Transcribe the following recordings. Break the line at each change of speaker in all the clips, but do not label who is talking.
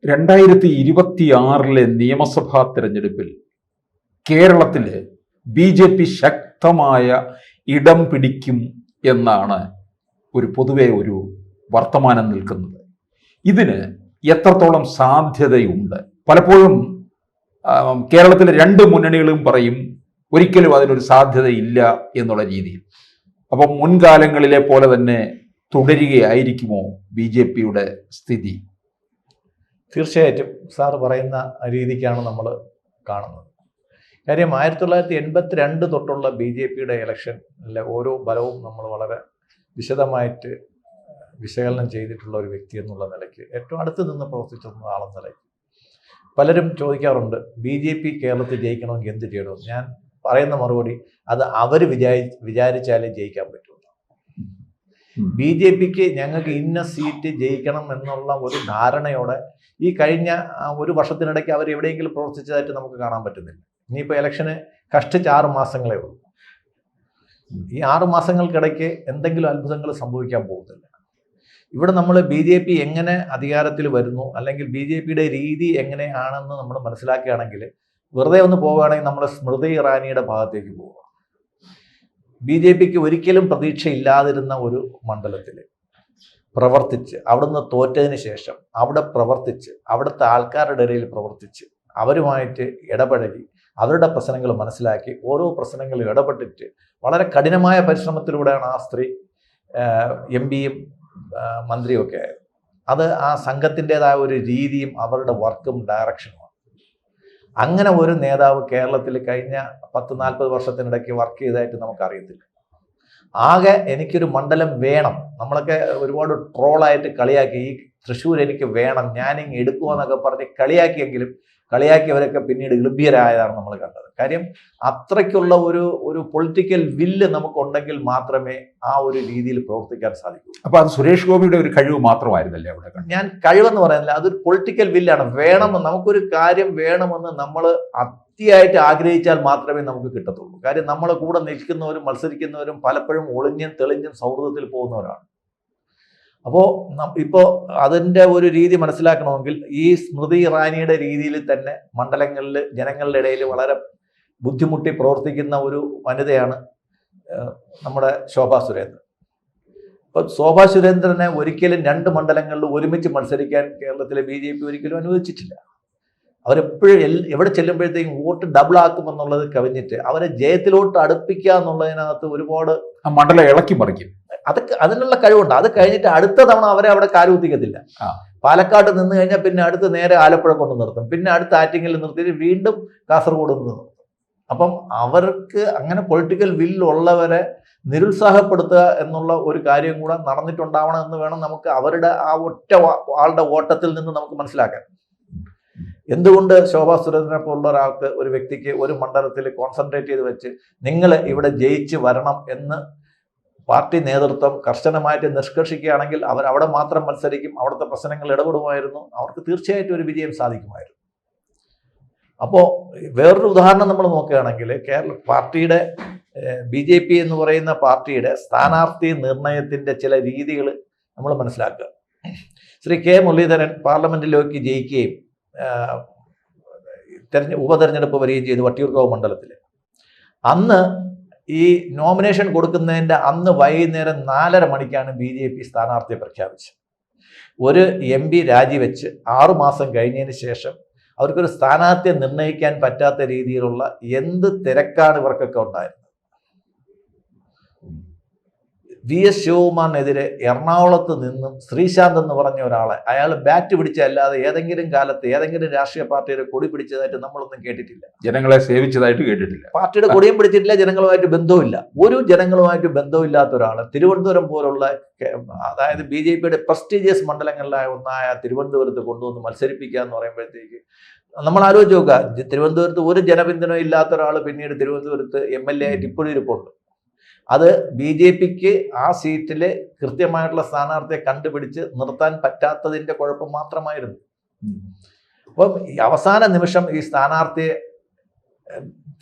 2026 നിയമസഭാ തെരഞ്ഞെടുപ്പിൽ കേരളത്തിൽ BJP ശക്തമായ ഇടം പിടിക്കും എന്നാണ് പൊതുവെ ഒരു വർത്തമാനം നിൽക്കുന്നത്. ഇതിന് എത്രത്തോളം സാധ്യതയുണ്ട്? പലപ്പോഴും കേരളത്തിലെ രണ്ട് മുന്നണികളും പറയും ഒരിക്കലും അതിനൊരു സാധ്യതയില്ല എന്നുള്ള രീതിയിൽ. അപ്പം മുൻകാലങ്ങളിലെ പോലെ തന്നെ തുടരുകയായിരിക്കുമോ BJPയുടെ സ്ഥിതി?
തീർച്ചയായിട്ടും സാറ് പറയുന്ന രീതിക്കാണ് നമ്മൾ കാണുന്നത്. കാര്യം 1982 തൊട്ടുള്ള BJPയുടെ ഇലക്ഷനിലെ ഓരോ ഫലവും നമ്മൾ വളരെ വിശദമായിട്ട് വിശകലനം ചെയ്തിട്ടുള്ള ഒരു വ്യക്തി എന്നുള്ള നിലയ്ക്ക്, ഏറ്റവും അടുത്ത് നിന്ന് പ്രവർത്തിച്ചിരുന്ന ആളെന്ന നിലയ്ക്ക് പലരും ചോദിക്കാറുണ്ട്, BJP കേരളത്തിൽ ജയിക്കണമെങ്കിൽ എന്ത് ചെയ്യണമെന്ന്. ഞാൻ പറയുന്ന മറുപടി, അത് അവർ വിചാരിച്ചാലേ ജയിക്കാൻ പറ്റുള്ളൂ. BJPക്ക് ഞങ്ങൾക്ക് ഇന്ന സീറ്റ് ജയിക്കണം എന്നുള്ള ഒരു ധാരണയോടെ ഈ കഴിഞ്ഞ ഒരു വർഷത്തിനിടയ്ക്ക് അവർ എവിടെയെങ്കിലും പ്രവർത്തിച്ചതായിട്ട് നമുക്ക് കാണാൻ പറ്റുന്നില്ല. ഇനിയിപ്പോൾ ഇലക്ഷന് കഷ്ടിച്ച് 6 മാസങ്ങളേ ഉള്ളൂ. ഈ 6 മാസങ്ങൾക്കിടയ്ക്ക് എന്തെങ്കിലും അത്ഭുതങ്ങൾ സംഭവിക്കാൻ പോകുന്നില്ല. ഇവിടെ നമ്മൾ BJP എങ്ങനെ അധികാരത്തിൽ വരുന്നു, അല്ലെങ്കിൽ BJPയുടെ രീതി എങ്ങനെയാണെന്ന് നമ്മൾ മനസ്സിലാക്കുകയാണെങ്കിൽ, വെറുതെ ഒന്ന് പോവുകയാണെങ്കിൽ നമ്മൾ സ്മൃതി ഇറാനിയുടെ ഭാഗത്തേക്ക് പോവുക. BJPക്ക് ഒരിക്കലും പ്രതീക്ഷയില്ലാതിരുന്ന ഒരു മണ്ഡലത്തിൽ പ്രവർത്തിച്ച്, അവിടുന്ന് തോറ്റതിന് ശേഷം അവിടെ പ്രവർത്തിച്ച്, അവിടുത്തെ ആൾക്കാരുടെ ഇടയിൽ പ്രവർത്തിച്ച്, അവരുമായിട്ട് ഇടപഴകി, അവരുടെ പ്രശ്നങ്ങൾ മനസ്സിലാക്കി, ഓരോ പ്രശ്നങ്ങളിൽ ഇടപെട്ടിട്ട് വളരെ കഠിനമായ പരിശ്രമത്തിലൂടെയാണ് ആ സ്ത്രീ MP-യും മന്ത്രിയൊക്കെ ആയത്. അത് ആ സംഘത്തിൻ്റെതായ ഒരു രീതിയും അവരുടെ വർക്കും ഡയറക്ഷനുമാണ്. അങ്ങനെ ഒരു നേതാവ് കേരളത്തിൽ കഴിഞ്ഞ 10-40 വർഷത്തിനിടയ്ക്ക് വർക്ക് ചെയ്തതായിട്ട് നമുക്കറിയത്തില്ല. ആകെ എനിക്കൊരു മണ്ഡലം വേണം, നമ്മളൊക്കെ ഒരുപാട് ട്രോളായിട്ട് കളിയാക്കി, ഈ തൃശ്ശൂർ എനിക്ക് വേണം, ഞാനിങ്ങ് എടുക്കുമെന്നൊക്കെ പറഞ്ഞ് കളിയാക്കിയവരൊക്കെ പിന്നീട് ഗംഭീരായതാണ് നമ്മൾ കണ്ടത്. കാര്യം അത്രയ്ക്കുള്ള ഒരു പൊളിറ്റിക്കൽ വില്ല് നമുക്കുണ്ടെങ്കിൽ മാത്രമേ ആ ഒരു രീതിയിൽ പ്രവർത്തിക്കാൻ സാധിക്കൂ.
അപ്പൊ അത് സുരേഷ് ഗോപിയുടെ ഒരു കഴിവ് മാത്രമായിരുന്നല്ലേ അവിടെ?
ഞാൻ കഴിവെന്ന് പറയുന്നില്ല, അതൊരു പൊളിറ്റിക്കൽ വില്ലാണ്. വേണമെന്ന്, നമുക്കൊരു കാര്യം വേണമെന്ന് നമ്മൾ അത്തിയായിട്ട് ആഗ്രഹിച്ചാൽ മാത്രമേ നമുക്ക് കിട്ടത്തുള്ളൂ. കാര്യം നമ്മളെ കൂടെ നിൽക്കുന്നവരും മത്സരിക്കുന്നവരും പലപ്പോഴും ഒളിഞ്ഞും തെളിഞ്ഞും സൗഹൃദത്തിൽ പോകുന്നവരാണ്. അപ്പോൾ ഇപ്പോൾ അതിൻ്റെ ഒരു രീതി മനസ്സിലാക്കണമെങ്കിൽ ഈ സ്മൃതി ഇറാനിയുടെ രീതിയിൽ തന്നെ മണ്ഡലങ്ങളിൽ ജനങ്ങളുടെ ഇടയിൽ വളരെ ബുദ്ധിമുട്ടി പ്രവർത്തിക്കുന്ന ഒരു വനിതയാണ് നമ്മുടെ ശോഭാ സുരേന്ദ്രൻ. അപ്പോൾ ശോഭാ സുരേന്ദ്രനെ ഒരിക്കലും 2 മണ്ഡലങ്ങളിൽ ഒരുമിച്ച് മത്സരിക്കാൻ കേരളത്തിലെ BJP ഒരിക്കലും അനുവദിച്ചിട്ടില്ല. അവരെപ്പോഴും എവിടെ ചെല്ലുമ്പോഴത്തേക്കും വോട്ട് ഡബിൾ ആക്കുമെന്നുള്ളത് കവിഞ്ഞിട്ട് അവരെ ജയത്തിലോട്ട് അടുപ്പിക്കുക എന്നുള്ളതിനകത്ത് ഒരുപാട്
മണ്ഡലം ഇളക്കി മറിക്കും.
അതൊക്കെ അതിനുള്ള കഴിവുണ്ട്. അത് കഴിഞ്ഞിട്ട് അടുത്ത തവണ അവരെ അവിടെ കാലുകുത്തിക്കത്തില്ല. പാലക്കാട് നിന്ന് കഴിഞ്ഞാൽ പിന്നെ അടുത്ത് നേരെ ആലപ്പുഴ കൊണ്ട് നിർത്തും, പിന്നെ അടുത്ത ആറ്റിങ്ങൽ നിർത്തിയിട്ട് വീണ്ടും കാസർഗോഡ് നിന്ന് നിർത്തും. അപ്പം അവർക്ക് അങ്ങനെ പൊളിറ്റിക്കൽ വില്ലുള്ളവരെ നിരുത്സാഹപ്പെടുത്തുക എന്നുള്ള ഒരു കാര്യം കൂടെ നടന്നിട്ടുണ്ടാവണം എന്ന് വേണം നമുക്ക് അവരുടെ ആ ഒറ്റ ആളുടെ ഓട്ടത്തിൽ നിന്ന് നമുക്ക് മനസ്സിലാക്കാൻ. എന്തുകൊണ്ട് ശോഭാ സുരേന്ദ്രനെ പോലുള്ള ഒരാൾക്ക്, ഒരു വ്യക്തിക്ക് ഒരു മണ്ഡലത്തിൽ കോൺസെൻട്രേറ്റ് ചെയ്ത് വെച്ച് നിങ്ങൾ ഇവിടെ ജയിച്ച് വരണം എന്ന് പാർട്ടി നേതൃത്വം കർശനമായിട്ട് നിഷ്കർഷിക്കുകയാണെങ്കിൽ അവർ അവിടെ മാത്രം മത്സരിക്കും, അവിടുത്തെ പ്രശ്നങ്ങൾ ഇടപെടുമായിരുന്നു, അവർക്ക് തീർച്ചയായിട്ടും ഒരു വിജയം സാധിക്കുമായിരുന്നു. അപ്പോൾ വേറൊരു ഉദാഹരണം നമ്മൾ നോക്കുകയാണെങ്കിൽ, കേരള പാർട്ടിയുടെ BJP എന്ന് പറയുന്ന പാർട്ടിയുടെ സ്ഥാനാർത്ഥി നിർണയത്തിൻ്റെ ചില രീതികൾ നമ്മൾ മനസ്സിലാക്കുക. ശ്രീ K. മുരളീധരൻ പാർലമെന്റിലേക്ക് ജയിക്കുകയും ഉപതെരഞ്ഞെടുപ്പ് വരികയും ചെയ്തു വട്ടിയൂർക്കാവ് മണ്ഡലത്തിൽ. അന്ന് ഈ നോമിനേഷൻ കൊടുക്കുന്നതിൻ്റെ അന്ന് വൈകുന്നേരം 4:30 മണിക്കാണ് BJP സ്ഥാനാർത്ഥിയെ പ്രഖ്യാപിച്ചത്. ഒരു MP രാജിവെച്ച് 6 മാസം കഴിഞ്ഞതിന് ശേഷം അവർക്കൊരു സ്ഥാനാർത്ഥിയെ നിർണ്ണയിക്കാൻ പറ്റാത്ത രീതിയിലുള്ള എന്ത് തിരക്കാണ് ഇവർക്കൊക്കെ ഉണ്ടായിരുന്നത്. VS ശിവകുമാറിനെതിരെ എറണാകുളത്ത് നിന്നും ശ്രീശാന്ത് എന്ന് പറഞ്ഞ ഒരാളെ, അയാൾ ബാറ്റ് പിടിച്ചല്ലാതെ ഏതെങ്കിലും കാലത്ത് ഏതെങ്കിലും രാഷ്ട്രീയ പാർട്ടിയുടെ കൊടി പിടിച്ചതായിട്ട് നമ്മളൊന്നും കേട്ടിട്ടില്ല.
ജനങ്ങളെ സേവിച്ചതായിട്ട് കേട്ടിട്ടില്ല.
പാർട്ടിയുടെ കൊടിയും പിടിച്ചിട്ടില്ല, ജനങ്ങളുമായിട്ട് ബന്ധവുമില്ല. ഒരു ജനങ്ങളുമായിട്ട് ബന്ധമില്ലാത്ത ഒരാൾ തിരുവനന്തപുരം പോലുള്ള, അതായത് BJPയുടെ പ്രസ്റ്റീജിയസ് മണ്ഡലങ്ങളിലായ ഒന്നായ തിരുവനന്തപുരത്ത് കൊണ്ടുവന്ന് മത്സരിപ്പിക്കുക എന്ന് പറയുമ്പോഴത്തേക്ക് നമ്മൾ ആലോചിച്ച് നോക്കുക, തിരുവനന്തപുരത്ത് ഒരു ജനപിന്തുണ ഇല്ലാത്ത ഒരാൾ പിന്നീട് തിരുവനന്തപുരത്ത് MLA ആയിട്ട് ഇപ്പോഴും ഇരിപ്പുണ്ട്. അത് BJPക്ക് ആ സീറ്റിൽ കൃത്യമായിട്ടുള്ള സ്ഥാനാർത്ഥിയെ കണ്ടുപിടിച്ച് നിർത്താൻ പറ്റാത്തതിൻ്റെ കുഴപ്പം മാത്രമായിരുന്നു. അപ്പം ഈ അവസാന നിമിഷം ഈ സ്ഥാനാർത്ഥിയെ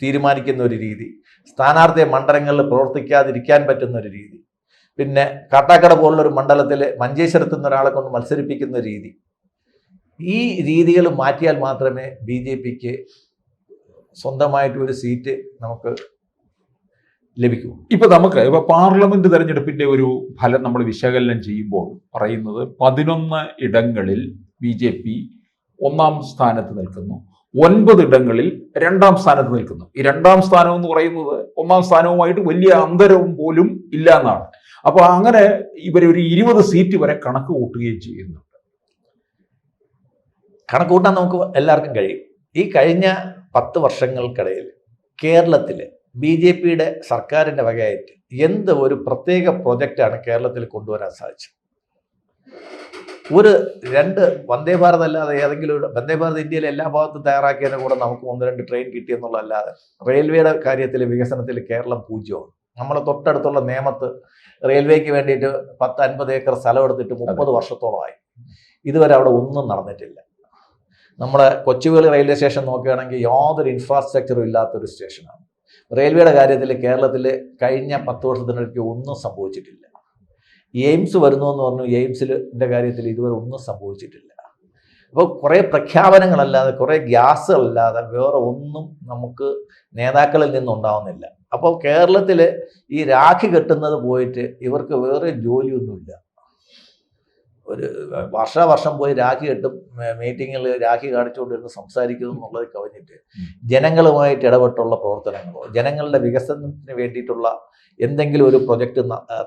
തീരുമാനിക്കുന്ന ഒരു രീതി, സ്ഥാനാർത്ഥിയെ മണ്ഡലങ്ങളിൽ പ്രവർത്തിക്കാതിരിക്കാൻ പറ്റുന്ന ഒരു രീതി, പിന്നെ കാട്ടാക്കട പോലുള്ളൊരു മണ്ഡലത്തിൽ മഞ്ചേശ്വരത്ത് നിന്ന് ഒരാളെ കൊണ്ട് മത്സരിപ്പിക്കുന്ന രീതി, ഈ രീതികൾ മാറ്റിയാൽ മാത്രമേ BJPക്ക് സ്വന്തമായിട്ട് ഒരു സീറ്റ് നമുക്ക് ലഭിക്കൂ.
ഇപ്പൊ പാർലമെന്റ് തെരഞ്ഞെടുപ്പിന്റെ ഒരു ഫലം നമ്മൾ വിശകലനം ചെയ്യുമ്പോൾ പറയുന്നത് 11 ഇടങ്ങളിൽ BJP 1-ാം സ്ഥാനത്ത് നിൽക്കുന്നു, 9 ഇടങ്ങളിൽ 2-ാം സ്ഥാനത്ത് നിൽക്കുന്നു. ഈ 2-ാം സ്ഥാനം എന്ന് പറയുന്നത് 1-ാം സ്ഥാനവുമായിട്ട് വലിയ അന്തരവും പോലും ഇല്ല എന്നാണ്. അപ്പൊ അങ്ങനെ ഇവരൊരു 20 സീറ്റ് വരെ കണക്ക് കൂട്ടുകയും ചെയ്യുന്നുണ്ട്.
കണക്ക് കൂട്ടാൻ നമുക്ക് എല്ലാവർക്കും കഴിയും. ഈ കഴിഞ്ഞ 10 വർഷങ്ങൾക്കിടയിൽ കേരളത്തിൽ BJPയുടെ സർക്കാരിൻ്റെ വകയായിട്ട് എന്ത് ഒരു പ്രത്യേക പ്രൊജക്റ്റാണ് കേരളത്തിൽ കൊണ്ടുവരാൻ സാധിച്ചത്? ഒരു 2 വന്ദേ ഭാരത് അല്ലാതെ ഏതെങ്കിലും ഒരു വന്ദേ ഭാരത് ഇന്ത്യയിലെ എല്ലാ ഭാഗത്തും തയ്യാറാക്കിയതിന് കൂടെ നമുക്ക് 1-2 ട്രെയിൻ കിട്ടിയെന്നുള്ളതല്ലാതെ റെയിൽവേയുടെ കാര്യത്തിൽ വികസനത്തിൽ കേരളം പൂജ്യമാണ്. നമ്മൾ തൊട്ടടുത്തുള്ള നേമത്ത് റെയിൽവേക്ക് വേണ്ടിയിട്ട് 10-50 ഏക്കർ സ്ഥലം എടുത്തിട്ട് 30 വർഷത്തോളമായി. ഇതുവരെ അവിടെ ഒന്നും നടന്നിട്ടില്ല. നമ്മുടെ കൊച്ചുവേളി റെയിൽവേ സ്റ്റേഷൻ നോക്കുകയാണെങ്കിൽ യാതൊരു ഇൻഫ്രാസ്ട്രക്ചറും ഇല്ലാത്തൊരു സ്റ്റേഷനാണ്. റെയിൽവേയുടെ കാര്യത്തിൽ കേരളത്തിൽ കഴിഞ്ഞ 10 വർഷത്തിനിടയ്ക്ക് ഒന്നും സംഭവിച്ചിട്ടില്ല. എയിംസ് വരുന്നു എന്ന് പറഞ്ഞു, എയിംസിൻ്റെ കാര്യത്തിൽ ഇതുവരെ ഒന്നും സംഭവിച്ചിട്ടില്ല. അപ്പോൾ കുറേ പ്രഖ്യാപനങ്ങളല്ലാതെ, കുറേ ഗ്യാസുകളല്ലാതെ വേറെ ഒന്നും നമുക്ക് നേതാക്കളിൽ നിന്നുണ്ടാവുന്നില്ല. അപ്പോൾ കേരളത്തിൽ ഈ രാഖി കെട്ടുന്നത് പോയിട്ട് ഇവർക്ക് വേറെ ജോലിയൊന്നുമില്ല. ഒരു വർഷം പോയി രാഖി കെട്ടും, മീറ്റിങ്ങിൽ രാഖി കാണിച്ചുകൊണ്ടിരുന്ന് സംസാരിക്കുന്നു എന്നുള്ളത് കവിഞ്ഞിട്ട് ജനങ്ങളുമായിട്ട് ഇടപെട്ടുള്ള പ്രവർത്തനങ്ങളോ ജനങ്ങളുടെ വികസനത്തിന് വേണ്ടിയിട്ടുള്ള എന്തെങ്കിലും ഒരു പ്രൊജക്റ്റ്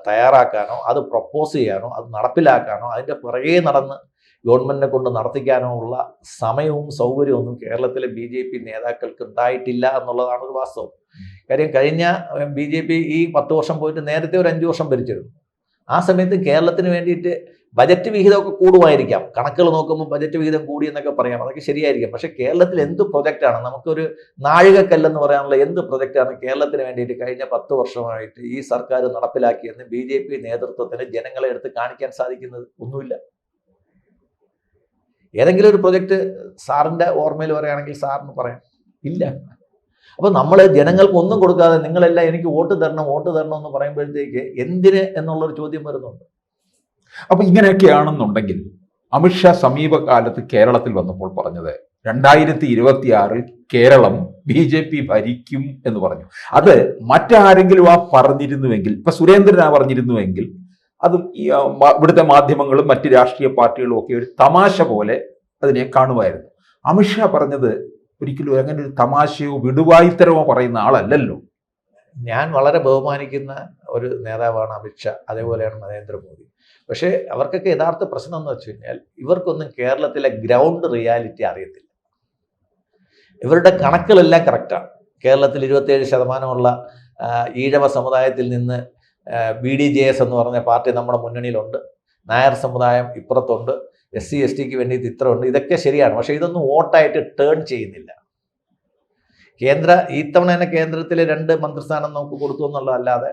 തയ്യാറാക്കാനോ അത് പ്രപ്പോസ് ചെയ്യാനോ അത് നടപ്പിലാക്കാനോ അതിൻ്റെ പുറകെ നടന്ന് ഗവൺമെൻറ്റിനെ കൊണ്ട് നടത്തിക്കാനോ ഉള്ള സമയവും സൗകര്യവും ഒന്നും കേരളത്തിലെ BJP നേതാക്കൾക്ക് ഉണ്ടായിട്ടില്ല എന്നുള്ളതാണ് ഒരു വാസ്തവം. കാര്യം കഴിഞ്ഞ BJP ഈ 10 വർഷം പോയിട്ട് നേരത്തെ ഒരു 5 വർഷം ഭരിച്ചിരുന്നു. ആ സമയത്ത് കേരളത്തിന് വേണ്ടിയിട്ട് ബജറ്റ് വിഹിതമൊക്കെ കൂടുമായിരിക്കാം, കണക്കുകൾ നോക്കുമ്പോൾ ബജറ്റ് വിഹിതം കൂടി എന്നൊക്കെ പറയാം, അതൊക്കെ ശരിയായിരിക്കും. പക്ഷേ കേരളത്തിൽ എന്ത് പ്രൊജക്റ്റാണ്, നമുക്കൊരു നാഴികക്കല്ലെന്ന് പറയാനുള്ള എന്ത് പ്രൊജക്റ്റാണ് കേരളത്തിന് വേണ്ടിയിട്ട് കഴിഞ്ഞ 10 വർഷമായിട്ട് ഈ സർക്കാർ നടപ്പിലാക്കിയെന്ന് BJP നേതൃത്വത്തിന് ജനങ്ങളെ എടുത്ത് കാണിക്കാൻ സാധിക്കുന്നത്? ഒന്നുമില്ല. ഏതെങ്കിലും ഒരു പ്രൊജക്റ്റ് സാറിൻ്റെ ഓർമ്മയിൽ പറയുകയാണെങ്കിൽ സാറിന് പറയാം, ഇല്ല. അപ്പോൾ നമ്മൾ ജനങ്ങൾക്ക് ഒന്നും കൊടുക്കാതെ നിങ്ങളെല്ലാം എനിക്ക് വോട്ട് തരണം എന്ന് പറയുമ്പോഴത്തേക്ക് എന്തിന് എന്നുള്ളൊരു ചോദ്യം വരുന്നുണ്ട്.
അപ്പൊ ഇങ്ങനെയൊക്കെയാണെന്നുണ്ടെങ്കിൽ അമിത്ഷാ സമീപകാലത്ത് കേരളത്തിൽ വന്നപ്പോൾ പറഞ്ഞത് 2026 കേരളം BJP ഭരിക്കും എന്ന് പറഞ്ഞു. അത് മറ്റാരെങ്കിലും പറഞ്ഞിരുന്നുവെങ്കിൽ, ഇപ്പൊ സുരേന്ദ്രനാ പറഞ്ഞിരുന്നുവെങ്കിൽ അത് ഇവിടുത്തെ മാധ്യമങ്ങളും മറ്റ് രാഷ്ട്രീയ പാർട്ടികളും ഒക്കെ ഒരു തമാശ പോലെ അതിനെ കാണുമായിരുന്നു. അമിത്ഷാ പറഞ്ഞത് ഒരിക്കലും അങ്ങനെ ഒരു തമാശയോ വിടുവായിത്തരമോ പറയുന്ന ആളല്ലല്ലോ.
ഞാൻ വളരെ ബഹുമാനിക്കുന്ന ഒരു നേതാവാണ് അമിത്ഷാ, അതേപോലെയാണ് നരേന്ദ്രമോദി. പക്ഷേ അവർക്കൊക്കെ യഥാർത്ഥ പ്രശ്നം എന്ന് വെച്ച് കഴിഞ്ഞാൽ ഇവർക്കൊന്നും കേരളത്തിലെ ഗ്രൗണ്ട് റിയാലിറ്റി അറിയത്തില്ല. ഇവരുടെ കണക്കുകളെല്ലാം കറക്റ്റാണ്. കേരളത്തിൽ 27% ഈഴവ സമുദായത്തിൽ നിന്ന് BDJS എന്ന് പറഞ്ഞ പാർട്ടി നമ്മുടെ മുന്നണിയിലുണ്ട്, നായർ സമുദായം ഇപ്പുറത്തുണ്ട്, SC STക്ക് വേണ്ടിയിട്ട് ഇത്ര ഉണ്ട്, ഇതൊക്കെ ശരിയാണ്. പക്ഷേ ഇതൊന്നും വോട്ടായിട്ട് ടേൺ ചെയ്യുന്നില്ല. ഇത്തവണ തന്നെ കേന്ദ്രത്തിൽ 2 മന്ത്രിസ്ഥാനം നമുക്ക് കൊടുത്തു എന്നുള്ളതല്ലാതെ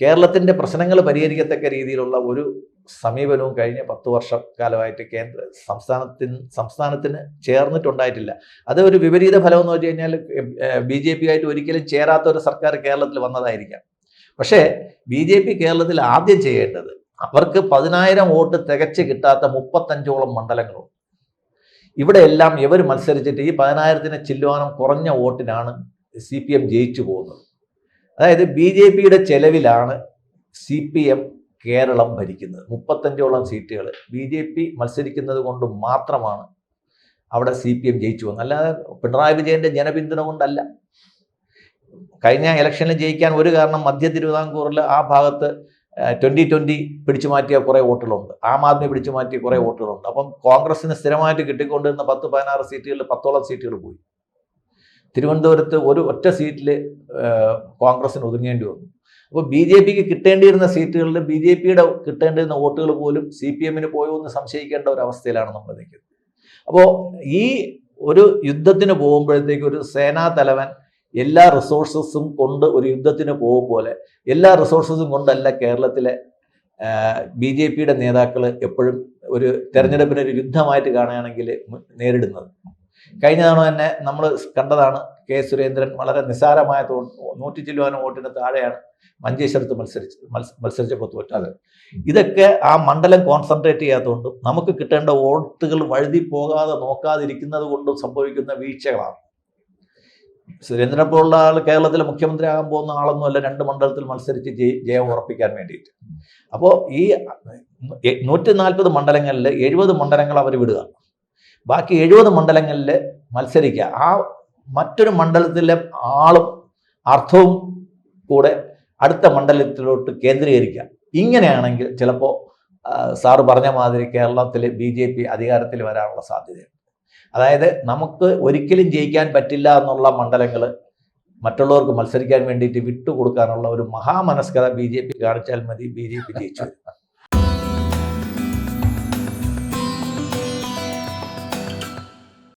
കേരളത്തിൻ്റെ പ്രശ്നങ്ങൾ പരിഹരിക്കത്തക്ക രീതിയിലുള്ള ഒരു സമീപനവും കഴിഞ്ഞ 10 വർഷക്കാലമായിട്ട് സംസ്ഥാനത്തിന് ചേർന്നിട്ടുണ്ടായിട്ടില്ല. അത് ഒരു വിപരീത ഫലം എന്ന് വെച്ച് കഴിഞ്ഞാൽ BJP ആയിട്ട് ഒരിക്കലും ചേരാത്ത ഒരു സർക്കാർ കേരളത്തിൽ വന്നതായിരിക്കാം. പക്ഷേ BJP കേരളത്തിൽ ആദ്യം ചെയ്യേണ്ടത്, അവർക്ക് 10,000 വോട്ട് തികച്ച് കിട്ടാത്ത 35ഓളം മണ്ഡലങ്ങളുണ്ട്. ഇവിടെയെല്ലാം ഇവർ മത്സരിച്ചിട്ട് ഈ 10,000-ന് ചില്ലുവാനം കുറഞ്ഞ വോട്ടിനാണ് CPM ജയിച്ചു പോകുന്നത്. അതായത് BJPയുടെ ചെലവിലാണ് CPM കേരളം ഭരിക്കുന്നത്. 35ഓളം സീറ്റുകൾ BJP മത്സരിക്കുന്നത് കൊണ്ട് മാത്രമാണ് അവിടെ CPM ജയിച്ചു പോകുന്നത്, അല്ലാതെ പിണറായി വിജയൻ്റെ ജനപിന്തുണ കൊണ്ടല്ല. കഴിഞ്ഞ ഇലക്ഷനിൽ ജയിക്കാൻ ഒരു കാരണം മധ്യ തിരുവിതാംകൂറിൽ ആ ഭാഗത്ത് 2020 പിടിച്ചു മാറ്റിയ കുറേ വോട്ടുകളുണ്ട്, ആം ആദ്മി പിടിച്ചു മാറ്റിയ കുറേ വോട്ടുകളുണ്ട്. അപ്പം കോൺഗ്രസിന് സ്ഥിരമായിട്ട് കിട്ടിക്കൊണ്ടിരുന്ന 10-16 സീറ്റുകളിൽ 10ഓളം സീറ്റുകൾ പോയി. തിരുവനന്തപുരത്ത് ഒരു ഒറ്റ സീറ്റിൽ കോൺഗ്രസിന് ഒതുങ്ങേണ്ടി വന്നു. അപ്പോൾ BJPക്ക് കിട്ടേണ്ടിയിരുന്ന സീറ്റുകളിൽ BJPയുടെ കിട്ടേണ്ടിരുന്ന വോട്ടുകൾ പോലും CPMന് പോയോ എന്ന് സംശയിക്കേണ്ട ഒരു അവസ്ഥയിലാണ് നമ്മൾ നിൽക്കുന്നത്. അപ്പോൾ ഈ ഒരു യുദ്ധത്തിന് പോകുമ്പോഴത്തേക്ക് ഒരു സേനാ തലവൻ എല്ലാ റിസോഴ്സസും കൊണ്ട് ഒരു യുദ്ധത്തിന് പോകും പോലെ എല്ലാ റിസോഴ്സസും കൊണ്ടല്ല കേരളത്തിലെ BJPയുടെ നേതാക്കൾ എപ്പോഴും ഒരു തെരഞ്ഞെടുപ്പിനെ ഒരു യുദ്ധമായിട്ട് കാണുകയാണെങ്കിൽ നേരിടുന്നത്. കഴിഞ്ഞ തവണ തന്നെ നമ്മൾ കണ്ടതാണ്, കെ സുരേന്ദ്രൻ വളരെ നിസ്സാരമായ 100 ചില്ലുവാനും വോട്ടിന് താഴെയാണ് മഞ്ചേശ്വരത്ത് മത്സരിച്ചപ്പോൾ തോറ്റത്. ഇതൊക്കെ ആ മണ്ഡലം കോൺസെൻട്രേറ്റ് ചെയ്യാത്തതുകൊണ്ടും നമുക്ക് കിട്ടേണ്ട വോട്ടുകൾ വഴുതി പോകാതെ നോക്കാതിരിക്കുന്നത് കൊണ്ടും സംഭവിക്കുന്ന വീഴ്ചകളാണ്. സുരേന്ദ്രനെ പോലുള്ള ആൾ കേരളത്തിലെ മുഖ്യമന്ത്രി ആകാൻ പോകുന്ന ആളൊന്നുമല്ല 2 മണ്ഡലത്തിൽ മത്സരിച്ച് ജയം ഉറപ്പിക്കാൻ വേണ്ടിയിട്ട്. അപ്പോൾ ഈ 140 മണ്ഡലങ്ങളിൽ 70 മണ്ഡലങ്ങൾ അവർ വിടുക, ബാക്കി 70 മണ്ഡലങ്ങളിൽ മത്സരിക്കുക. ആ മറ്റൊരു മണ്ഡലത്തിലെ ആളും അർത്ഥവും കൂടെ അടുത്ത മണ്ഡലത്തിലോട്ട് കേന്ദ്രീകരിക്കുക. ഇങ്ങനെയാണെങ്കിൽ ചിലപ്പോൾ സാറ് പറഞ്ഞ മാതിരി കേരളത്തിൽ BJP അധികാരത്തിൽ വരാനുള്ള സാധ്യതയുണ്ട്. അതായത് നമുക്ക് ഒരിക്കലും ജയിക്കാൻ പറ്റില്ല എന്നുള്ള മണ്ഡലങ്ങൾ മറ്റുള്ളവർക്ക് മത്സരിക്കാൻ വേണ്ടിയിട്ട് വിട്ടുകൊടുക്കാനുള്ള ഒരു മഹാമനസ്കത BJP കാണിച്ചാൽ മതി, BJP ജയിച്ചു.